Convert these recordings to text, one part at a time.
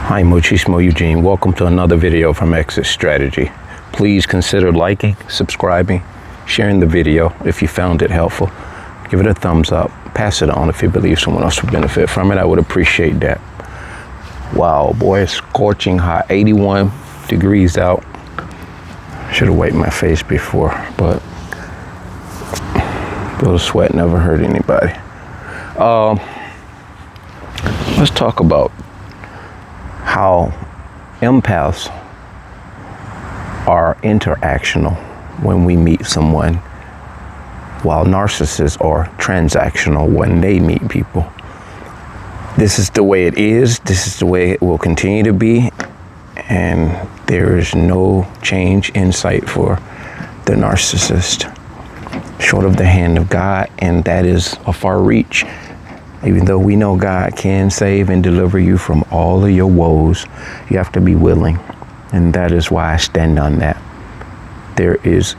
Hi, Muchismo Eugene. Welcome to another video from Exit Strategy. Please consider liking, subscribing, sharing the video if you found it helpful. Give it a thumbs up. Pass it on if you believe someone else would benefit from it. I would appreciate that. Wow, boy, it's scorching hot. 81 degrees out. Should have wiped my face before, but a little sweat never hurt anybody. Let's talk about how empaths are interactional when we meet someone, while narcissists are transactional when they meet people. This is the way it is. This is the way it will continue to be. And there is no change in sight for the narcissist, short of the hand of God, and that is a far reach. Even though we know God can save and deliver you from all of your woes, you have to be willing. And that is why I stand on that. There is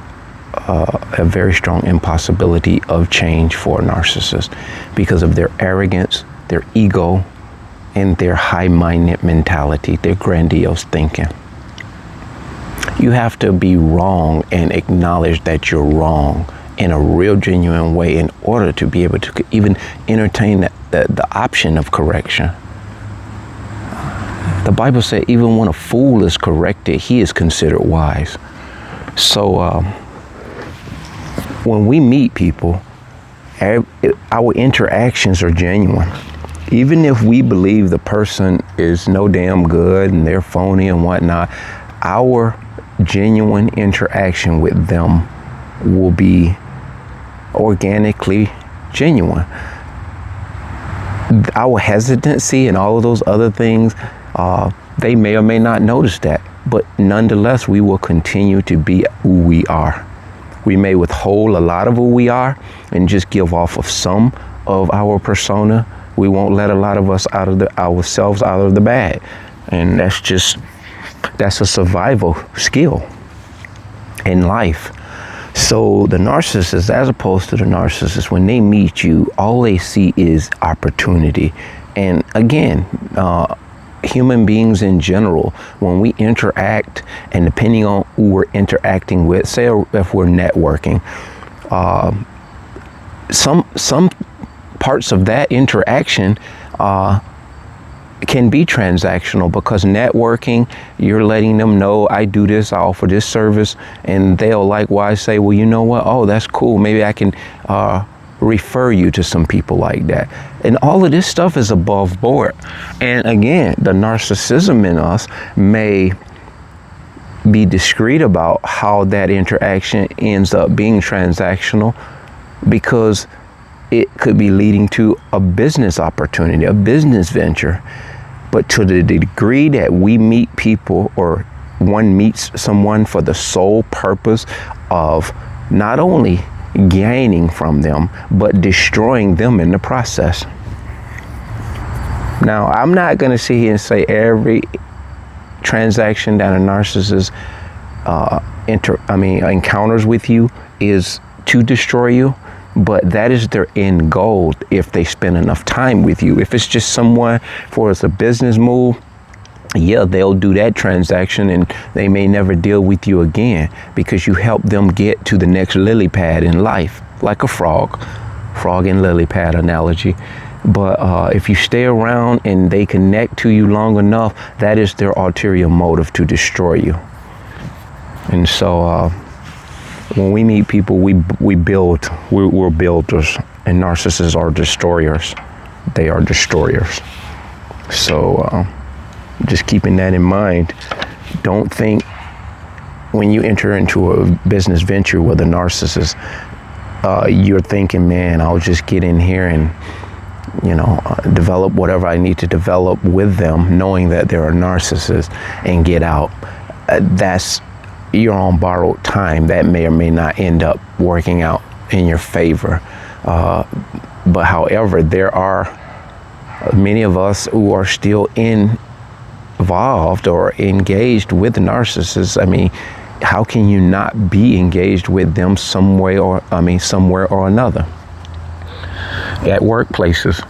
a very strong impossibility of change for a narcissist because of their arrogance, their ego, and their high-minded mentality, their grandiose thinking. You have to be wrong and acknowledge that you're wrong in a real genuine way in order to be able to even entertain the option of correction. The Bible said even when a fool is corrected, he is considered wise. So when we meet people, our interactions are genuine. Even if we believe the person is no damn good and they're phony and whatnot, our genuine interaction with them will be organically genuine. Our hesitancy and all of those other things, they may or may not notice that, but nonetheless, we will continue to be who we are. We may withhold a lot of who we are and just give off of some of our persona. We won't let a lot of us ourselves out of the bag. And that's a survival skill in life. So the narcissist, as opposed to the narcissist, when they meet you, all they see is opportunity. And again, human beings in general, when we interact, and depending on who we're interacting with, say if we're networking, some parts of that interaction can be transactional, because networking, you're letting them know, I do this, I offer this service, and they'll likewise say, well, you know what? Oh, that's cool. Maybe I can refer you to some people like that. And all of this stuff is above board. And again, the narcissism in us may be discreet about how that interaction ends up being transactional, because it could be leading to a business opportunity, a business venture. But to the degree that we meet people, or one meets someone for the sole purpose of not only gaining from them, but destroying them in the process. Now, I'm not going to sit here and say every transaction that a narcissist encounters with you is to destroy you. But that is their end goal if they spend enough time with you. If it's just someone for as a business move, yeah, they'll do that transaction and they may never deal with you again, because you help them get to the next lily pad in life, like a frog and lily pad analogy. But if you stay around and they connect to you long enough, that is their ulterior motive, to destroy you. And so when we meet people, we build. We're builders, and narcissists are destroyers. They are destroyers. So just keeping that in mind, don't think when you enter into a business venture with a narcissist, you're thinking, man, I'll just get in here and develop whatever I need to develop with them, knowing that they're a narcissist, and get out. You're on borrowed time. That may or may not end up working out in your favor. But however, there are many of us who are still involved or engaged with the narcissists. I mean, how can you not be engaged with them somewhere or another? At workplaces,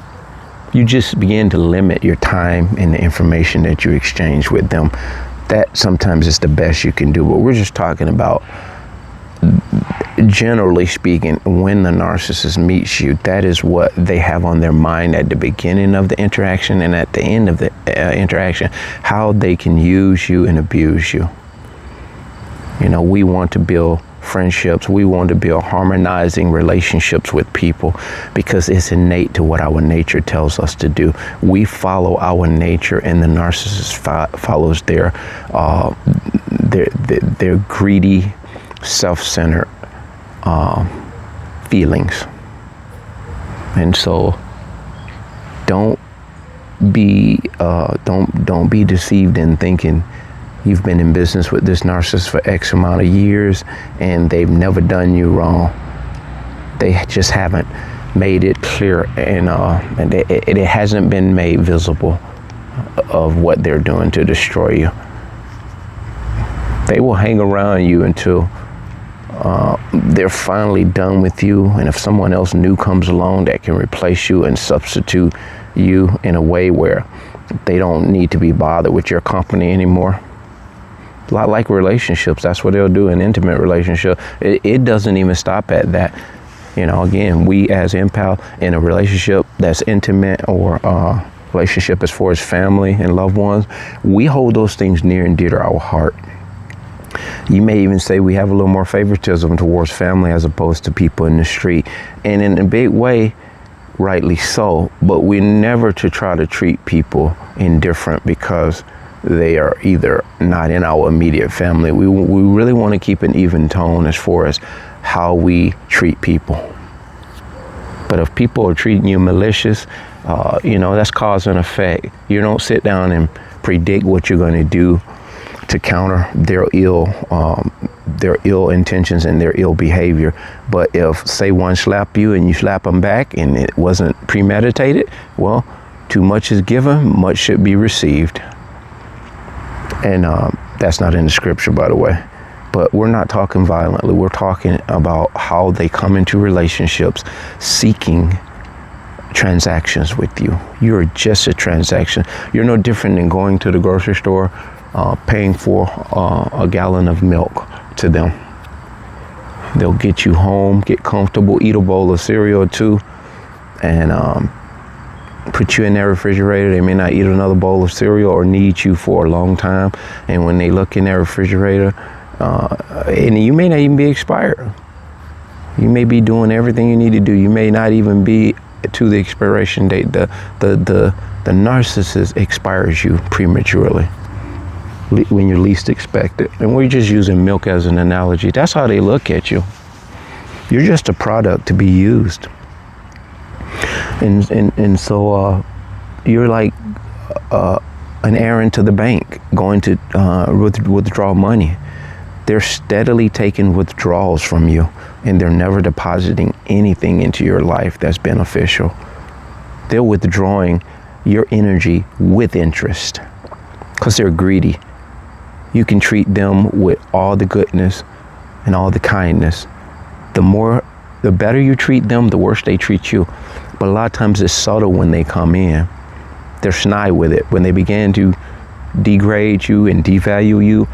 you just begin to limit your time and the information that you exchange with them. That sometimes is the best you can do. But we're just talking about, generally speaking, when the narcissist meets you, that is what they have on their mind at the beginning of the interaction and at the end of the interaction, how they can use you and abuse you. You know, we want to build friendships. We want to build harmonizing relationships with people because it's innate to what our nature tells us to do. We follow our nature, and the narcissist follows their greedy, self-centered feelings. And so don't be deceived in thinking you've been in business with this narcissist for X amount of years and they've never done you wrong. They just haven't made it clear, and it hasn't been made visible of what they're doing to destroy you. They will hang around you until they're finally done with you, and if someone else new comes along that can replace you and substitute you in a way where they don't need to be bothered with your company anymore. A lot like relationships, that's what they'll do in intimate relationship. It doesn't even stop at that. You know, again, we as empaths in a relationship that's intimate or relationship as far as family and loved ones, we hold those things near and dear to our heart. You may even say we have a little more favoritism towards family as opposed to people in the street. And in a big way, rightly so, but we're never to try to treat people indifferent because they are either not in our immediate family. We really want to keep an even tone as far as how we treat people. But if people are treating you malicious, that's cause and effect. You don't sit down and predict what you're going to do to counter their ill intentions and their ill behavior. But if, say, one slap you and you slap them back and it wasn't premeditated, well, too much is given, much should be received. And that's not in the scripture, by the way. But we're not talking violently. We're talking about how they come into relationships seeking transactions with you. You're just a transaction. You're no different than going to the grocery store, paying for a gallon of milk to them. They'll get you home, get comfortable, eat a bowl of cereal or two, and put you in their refrigerator. They may not eat another bowl of cereal or need you for a long time. And when they look in their refrigerator, and you may not even be expired. You may be doing everything you need to do. You may not even be to the expiration date. The narcissist expires you prematurely when you least expect it. And we're just using milk as an analogy. That's how they look at you. You're just a product to be used. And so you're like an errand to the bank going to withdraw money. They're steadily taking withdrawals from you, and they're never depositing anything into your life that's beneficial. They're withdrawing your energy with interest because they're greedy. You can treat them with all the goodness and all the kindness. The better you treat them, the worse they treat you. But a lot of times it's subtle when they come in. They're snide with it. When they begin to degrade you and devalue you,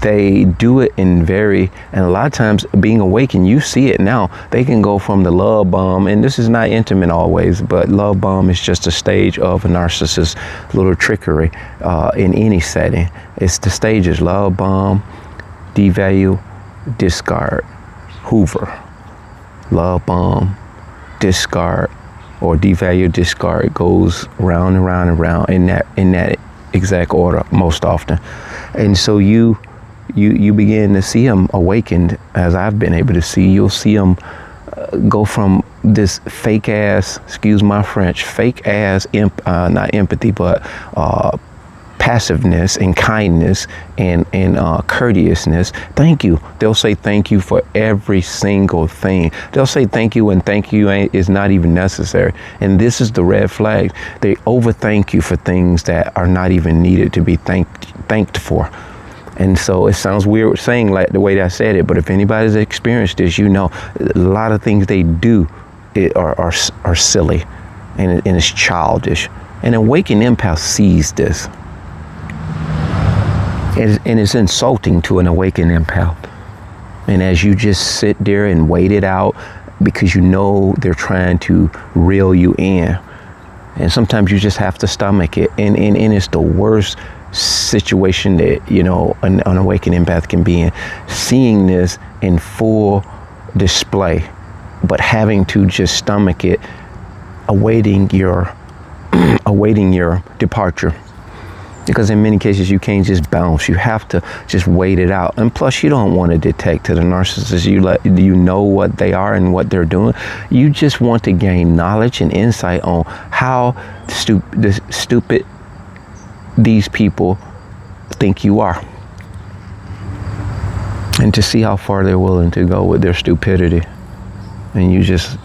they do it and a lot of times being awakened, you see it now. They can go from the love bomb, and this is not intimate always, but love bomb is just a stage of a narcissist's little trickery in any setting. It's the stages: love bomb, devalue, discard, hoover. Love bomb, discard, or devalue, discard. Goes round and round and round in that exact order most often. And so you begin to see them awakened, as I've been able to see. You'll see them go from this fake ass, excuse my French, fake ass not empathy, but passiveness and kindness and courteousness. Thank you. They'll say thank you for every single thing. They'll say thank you when thank you is not even necessary. And this is the red flag. They overthank you for things that are not even needed to be thanked for. And so it sounds weird saying like the way that I said it, but if anybody's experienced this, you know a lot of things they do are silly. and it's childish. An awakened empath sees this. And it's insulting to an awakened empath. And as you just sit there and wait it out, because you know they're trying to reel you in, and sometimes you just have to stomach it, and it's the worst situation that, you know, an awakened empath can be in, seeing this in full display, but having to just stomach it, awaiting your departure. Because in many cases you can't just bounce. You have to just wait it out. And plus, you don't want to detect to the narcissist. You know what they are and what they're doing. You just want to gain knowledge and insight on how stupid these people think you are, and to see how far they're willing to go with their stupidity. And you just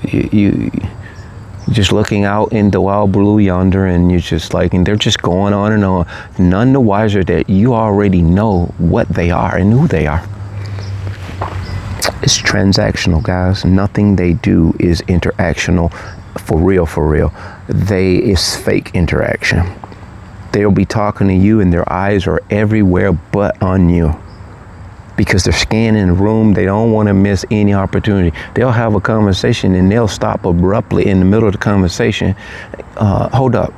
looking out in the wild blue yonder, and you're just like, and they're just going on and on, none the wiser that you already know what they are and who they are. It's transactional, guys. Nothing they do is interactional for real. It's fake interaction. They'll be talking to you and their eyes are everywhere but on you, because they're scanning the room. They don't want to miss any opportunity. They'll have a conversation and they'll stop abruptly in the middle of the conversation, hold up,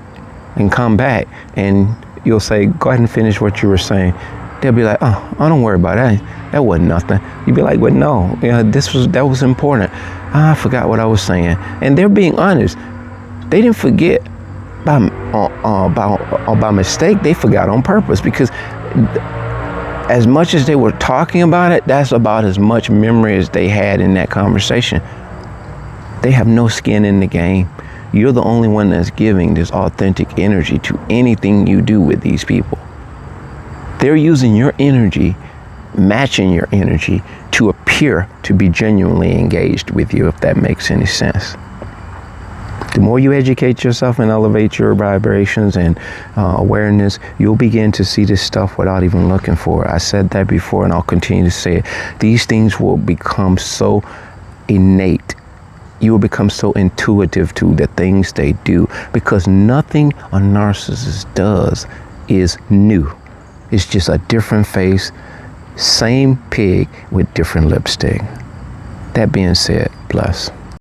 and come back. And you'll say, go ahead and finish what you were saying. They'll be like, oh, don't worry about that. That wasn't nothing. You'd be like, well, no, that was important. I forgot what I was saying. And they're being honest. They didn't forget by mistake. They forgot on purpose, because as much as they were talking about it, that's about as much memory as they had in that conversation. They have no skin in the game. You're the only one that's giving this authentic energy to anything you do with these people. They're using your energy, matching your energy, to appear to be genuinely engaged with you, if that makes any sense. The more you educate yourself and elevate your vibrations and awareness, you'll begin to see this stuff without even looking for it. I said that before, and I'll continue to say it. These things will become so innate. You will become so intuitive to the things they do, because nothing a narcissist does is new. It's just a different face, same pig with different lipstick. That being said, bless.